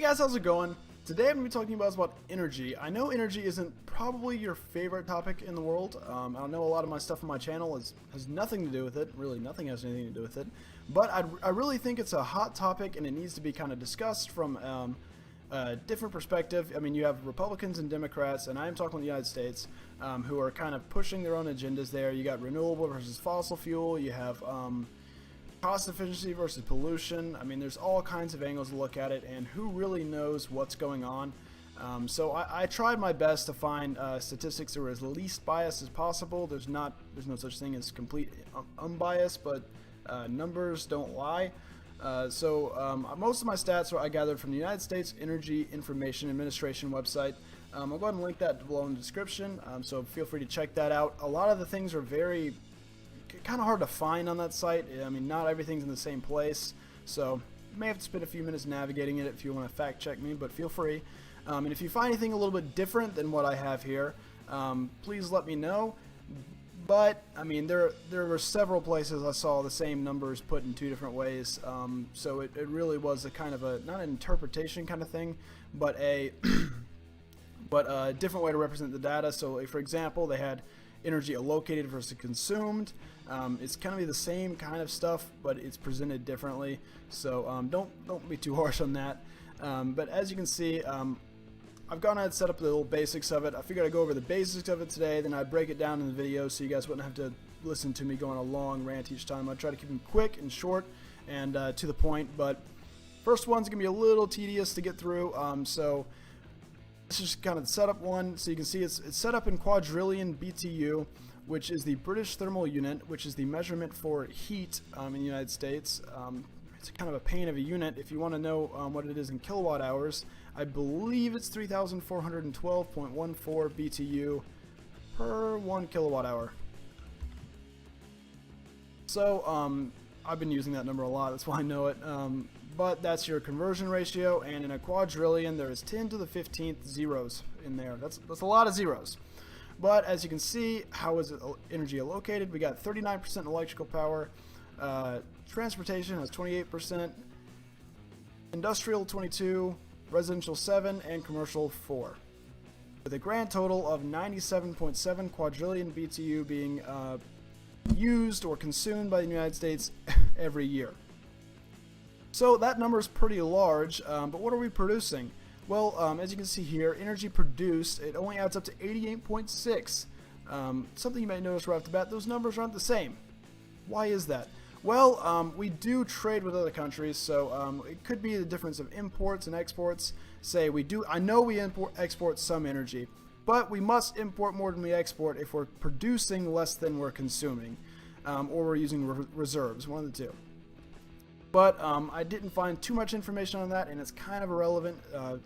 Hey guys, how's it going? Today I'm going to be talking about energy. I know energy isn't probably your favorite topic in the world. I know a lot of my stuff on my channel has nothing to do with it. Really, nothing has anything to do with it. But I really think it's a hot topic and it needs to be kind of discussed from a different perspective. I mean, you have Republicans and Democrats, and I am talking about the United States, who are kind of pushing their own agendas there. You got renewable versus fossil fuel. You have cost efficiency versus pollution. I mean, there's all kinds of angles to look at it, and who really knows what's going on. So I tried my best to find statistics that were as least biased as possible. There's no such thing as complete unbiased, but numbers don't lie. Most of my stats I gathered from the United States Energy Information Administration website. I'll go ahead and link that below in the description, so feel free to check that out. A lot of the things are kind of hard to find on that site. I mean, not everything's in the same place, so you may have to spend a few minutes navigating it if you want to fact check me, but feel free. And if you find anything a little bit different than what I have here, please let me know. But I mean, there were several places I saw the same numbers put in two different ways, so it really was a kind of not an interpretation kind of thing, but a different way to represent the data. So like, for example, they had energy allocated versus consumed. It's kind of the same kind of stuff, but it's presented differently. So don't be too harsh on that. But as you can see, I've gone ahead and set up the little basics of it. I figured I'd go over the basics of it today, then I'd break it down in the video so you guys wouldn't have to listen to me going a long rant each time. I'd try to keep them quick and short and to the point. But first one's gonna be a little tedious to get through. So this is kind of the setup one. So you can see it's set up in quadrillion BTU, which is the British thermal unit, which is the measurement for heat in the United States. It's kind of a pain of a unit. If you want to know what it is in kilowatt hours, I believe it's 3,412.14 BTU per 1 kilowatt hour. So I've been using that number a lot, that's why I know it. But that's your conversion ratio, and in a quadrillion there is 10 to the 15th zeros in there. That's a lot of zeros. But as you can see, how is it energy allocated? We got 39% electrical power, transportation has 28%, industrial 22%, residential 7%, and commercial 4%. With a grand total of 97.7 quadrillion BTU being used or consumed by the United States every year. So that number is pretty large, but what are we producing? Well, as you can see here, energy produced, it only adds up to 88.6. Something you may notice right off the bat, those numbers aren't the same. Why is that? Well, we do trade with other countries, so it could be the difference of imports and exports. I know we export some energy, but we must import more than we export if we're producing less than we're consuming, or we're using reserves, one of the two. But I didn't find too much information on that, and it's kind of irrelevant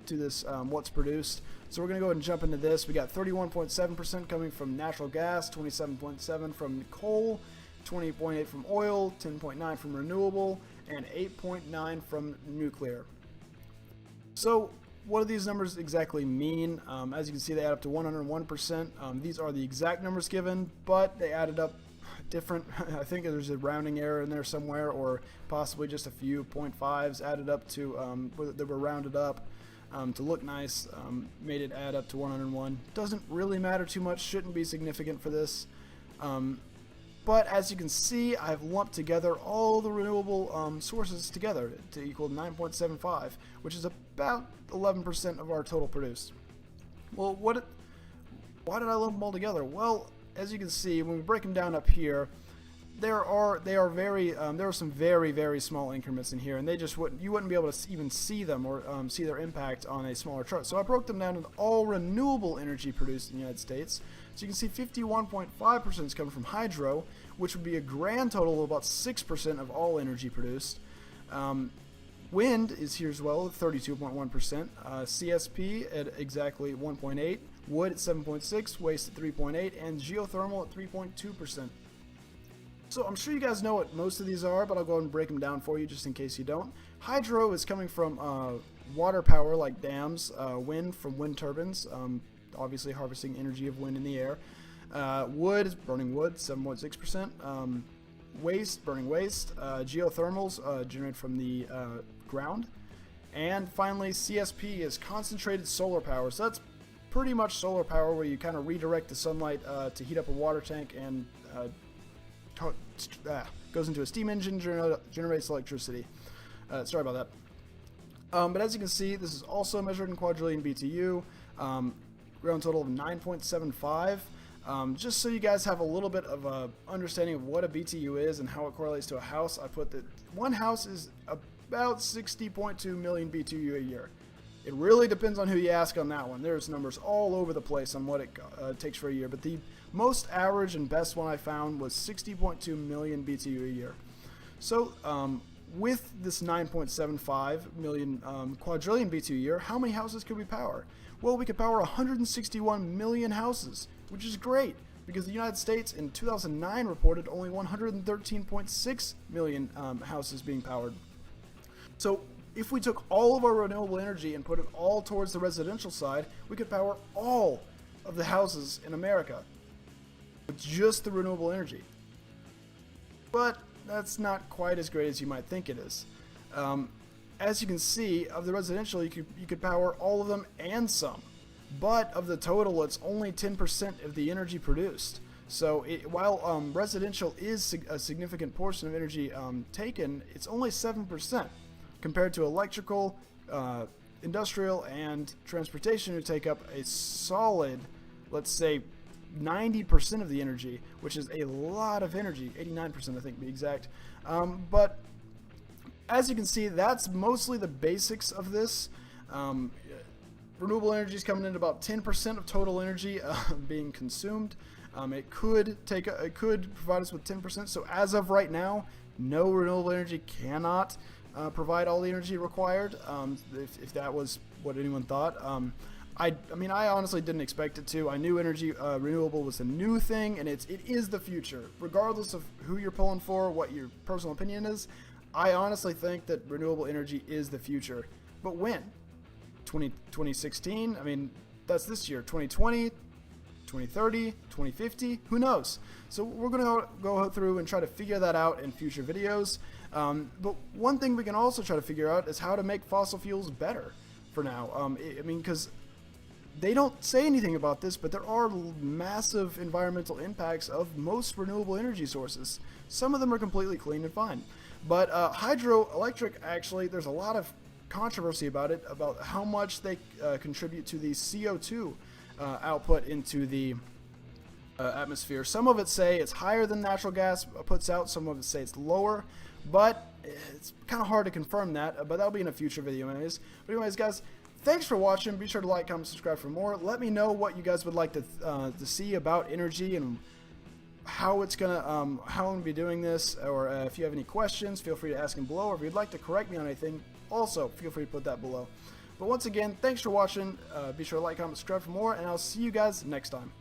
to this what's produced. So we're going to go ahead and jump into this. We got 31.7% coming from natural gas, 27.7% from coal, 20.8% from oil, 10.9% from renewable, and 8.9% from nuclear. So what do these numbers exactly mean? As you can see, they add up to 101%. These are the exact numbers given, but they added up different. I think there's a rounding error in there somewhere, or possibly just a few 0.5s added up to that were rounded up to look nice, made it add up to 101. Doesn't really matter too much, shouldn't be significant for this. But as you can see, I've lumped together all the renewable sources together to equal 9.75, which is about 11% of our total produced. Well, why did I lump them all together? Well, as you can see, when we break them down up here, there are some very, very small increments in here, and you wouldn't be able to even see them or see their impact on a smaller chart. So I broke them down into all renewable energy produced in the United States. So you can see 51.5% is coming from hydro, which would be a grand total of about 6% of all energy produced. Wind is here as well, 32.1%. CSP at exactly 1.8%. Wood at 7.6%, waste at 3.8%, and geothermal at 3.2%. So I'm sure you guys know what most of these are, but I'll go ahead and break them down for you just in case you don't. Hydro is coming from water power like dams, wind from wind turbines, obviously harvesting energy of wind in the air. Wood is burning wood, 7.6%. Waste, burning waste. Geothermals generated from the ground. And finally, CSP is concentrated solar power. So that's pretty much solar power where you kind of redirect the sunlight to heat up a water tank and goes into a steam engine, generates electricity. Sorry about that. But as you can see, this is also measured in quadrillion BTU. Ground total of 9.75. Just so you guys have a little bit of a understanding of what a BTU is and how it correlates to a house, I put that one house is about 60.2 million BTU a year. It really depends on who you ask on that one. There's numbers all over the place on what it takes for a year, but the most average and best one I found was 60.2 million BTU a year. So with this 9.75 million quadrillion BTU a year, how many houses could we power? Well, we could power 161 million houses, which is great because the United States in 2009 reported only 113.6 million houses being powered. So if we took all of our renewable energy and put it all towards the residential side, we could power all of the houses in America with just the renewable energy. But that's not quite as great as you might think it is. As you can see, of the residential, you could power all of them and some. But of the total, it's only 10% of the energy produced. So while residential is a significant portion of energy taken, it's only 7% compared to electrical, industrial, and transportation, who take up a solid, let's say, 90% of the energy, which is a lot of energy, 89% I think to be exact. But as you can see, that's mostly the basics of this. Renewable energy is coming in about 10% of total energy being consumed. It could provide us with 10%. So as of right now, no renewable energy cannot provide all the energy required. If that was what anyone thought. I mean, I honestly didn't expect it to. I knew energy renewable was a new thing, and it is the future. Regardless of who you're pulling for, what your personal opinion is, I honestly think that renewable energy is the future. But when? 2016? I mean, that's this year. 2020? 2030? 2050? Who knows? So we're going to go through and try to figure that out in future videos. But one thing we can also try to figure out is how to make fossil fuels better for now. I mean, because they don't say anything about this, but there are massive environmental impacts of most renewable energy sources. Some of them are completely clean and fine. But hydroelectric, actually, there's a lot of controversy about it, about how much they contribute to the CO2 output into the atmosphere. Some of it say it's higher than natural gas puts out, some of it say it's lower, but it's kind of hard to confirm that, but that'll be in a future video anyways. But anyways, guys, thanks for watching. Be sure to like, comment, subscribe for more. Let me know what you guys would like to see about energy and how it's gonna how I'm gonna be doing this, or if you have any questions, feel free to ask them below, or if you'd like to correct me on anything, also feel free to put that below. But once again, thanks for watching. Be sure to like, comment, subscribe for more, and I'll see you guys next time.